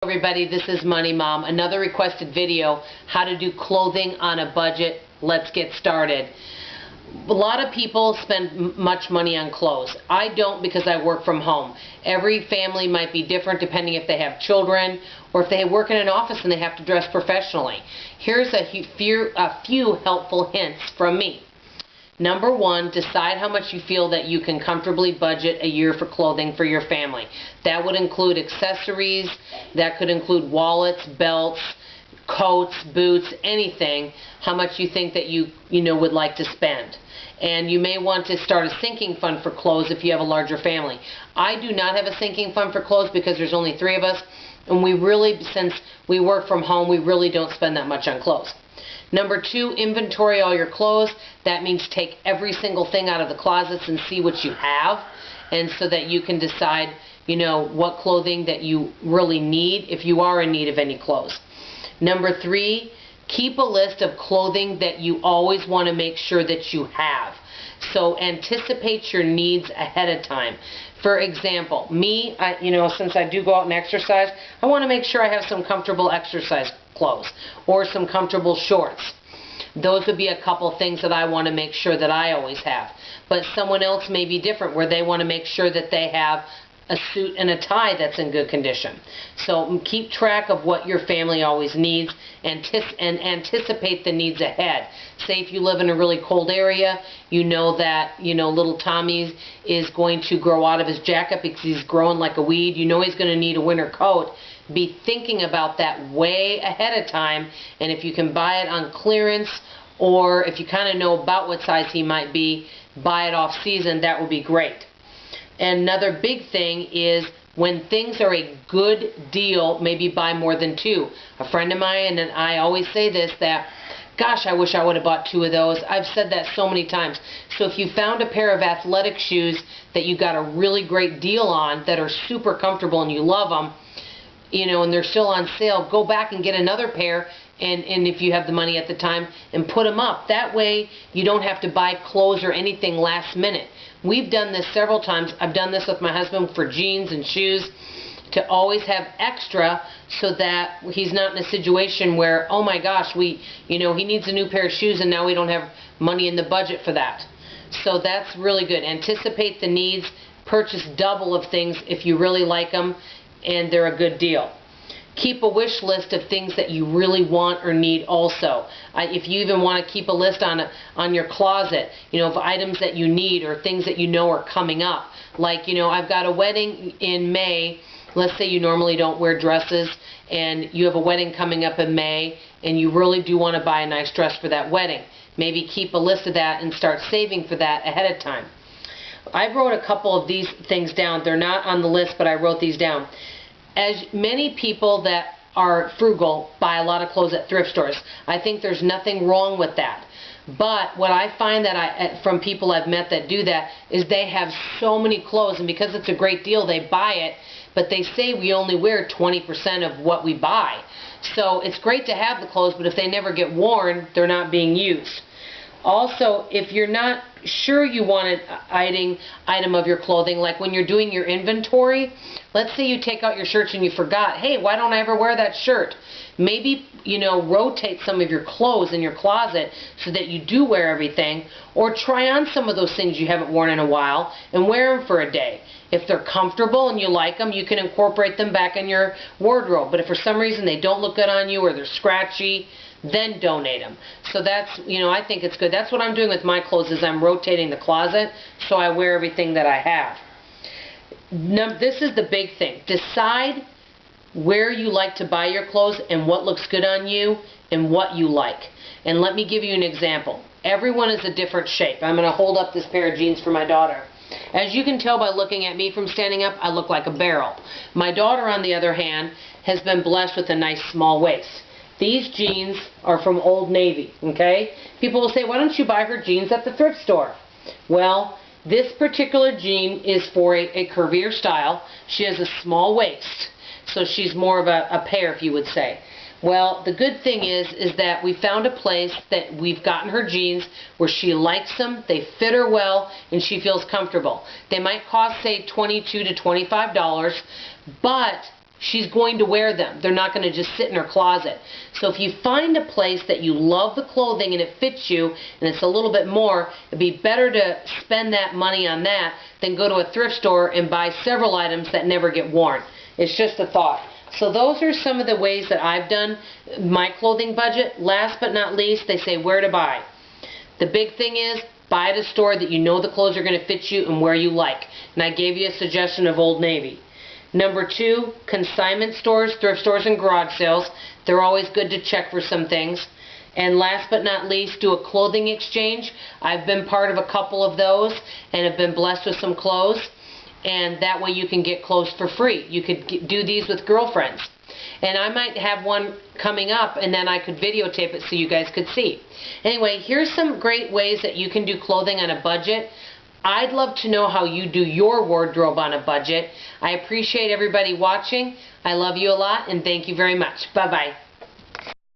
Everybody, this is Money Mom. Another requested video, how to do clothing on a budget. Let's get started. A lot of people spend much money on clothes. I don't, because I work from home. Every family might be different depending if they have children or if they work in an office and they have to dress professionally. Here's a few helpful hints from me. Number one, decide how much you feel that you can comfortably budget a year for clothing for your family. That would include accessories, that could include wallets, belts, coats, boots, anything, how much you think that you would like to spend. And you may want to start a sinking fund for clothes if you have a larger family. I do not have a sinking fund for clothes because there's only 3 of us, and we really, since we work from home, we really don't spend that much on clothes. Number 2, inventory all your clothes. That means take every single thing out of the closets and see what you have, and so that you can decide, what clothing that you really need, if you are in need of any clothes. Number 3, keep a list of clothing that you always want to make sure that you have. So anticipate your needs ahead of time. For example, me, since I do go out and exercise, I want to make sure I have some comfortable exercise clothes or some comfortable shorts. Those would be a couple things that I want to make sure that I always have. But someone else may be different, where they want to make sure that they have a suit and a tie that's in good condition. So keep track of what your family always needs and anticipate the needs ahead. Say if you live in a really cold area, you know that little Tommy is going to grow out of his jacket because he's growing like a weed. You know he's going to need a winter coat. Be thinking about that way ahead of time, and if you can buy it on clearance, or if you kind of know about what size he might be, buy it off season, that would be great. And another big thing is, when things are a good deal, maybe buy more than 2. A friend of mine and I always say this, that, gosh, I wish I would have bought 2 of those. I've said that so many times. So if you found a pair of athletic shoes that you got a really great deal on, that are super comfortable and you love them, and they're still on sale, go back and get another pair, and if you have the money at the time, and put them up. That way you don't have to buy clothes or anything last minute. We've done this several times. I've done this with my husband for jeans and shoes, to always have extra, so that he's not in a situation where, oh my gosh, he needs a new pair of shoes and now we don't have money in the budget for that. So that's really good. Anticipate the needs, purchase double of things if you really like them and they're a good deal. Keep a wish list of things that you really want or need also. If you even want to keep a list on your closet, of items that you need or things that are coming up. Like, I've got a wedding in May. Let's say you normally don't wear dresses and you have a wedding coming up in May and you really do want to buy a nice dress for that wedding. Maybe keep a list of that and start saving for that ahead of time. I wrote a couple of these things down. They're not on the list, but I wrote these down. As many people that are frugal buy a lot of clothes at thrift stores. I think there's nothing wrong with that. But what I find that from people I've met that do that is they have so many clothes, and because it's a great deal, they buy it, but they say we only wear 20% of what we buy. So it's great to have the clothes, but if they never get worn, they're not being used. Also, if you're not sure you want an item of your clothing, like when you're doing your inventory, let's say you take out your shirts and you forgot, hey, why don't I ever wear that shirt? Maybe, rotate some of your clothes in your closet so that you do wear everything, or try on some of those things you haven't worn in a while and wear them for a day. If they're comfortable and you like them, you can incorporate them back in your wardrobe. But if for some reason they don't look good on you or they're scratchy, then donate them. So that's, I think it's good. That's what I'm doing with my clothes, is I'm rotating the closet so I wear everything that I have. This is the big thing. Decide where you like to buy your clothes and what looks good on you and what you like. And let me give you an example. Everyone is a different shape. I'm going to hold up this pair of jeans for my daughter. As you can tell by looking at me from standing up, I look like a barrel. My daughter, on the other hand, has been blessed with a nice small waist. These jeans are from Old Navy, okay? People will say, why don't you buy her jeans at the thrift store? Well, this particular jean is for a curvier style. She has a small waist, so she's more of a pear, if you would say. Well, the good thing is that we found a place that we've gotten her jeans where she likes them, they fit her well, and she feels comfortable. They might cost, say, $22 to $25, but she's going to wear them. They're not going to just sit in her closet. So if you find a place that you love the clothing and it fits you and it's a little bit more, it'd be better to spend that money on that than go to a thrift store and buy several items that never get worn. It's just a thought. So those are some of the ways that I've done my clothing budget. Last but not least, they say where to buy. The big thing is, buy at a store that you know the clothes are going to fit you and where you like. And I gave you a suggestion of Old Navy. Number 2, consignment stores, thrift stores, and garage sales. They're always good to check for some things. And last but not least, do a clothing exchange. I've been part of a couple of those and have been blessed with some clothes. And that way you can get clothes for free. You could do these with girlfriends. And I might have one coming up, and then I could videotape it so you guys could see. Anyway, here's some great ways that you can do clothing on a budget. I'd love to know how you do your wardrobe on a budget. I appreciate everybody watching. I love you a lot, and thank you very much. Bye-bye.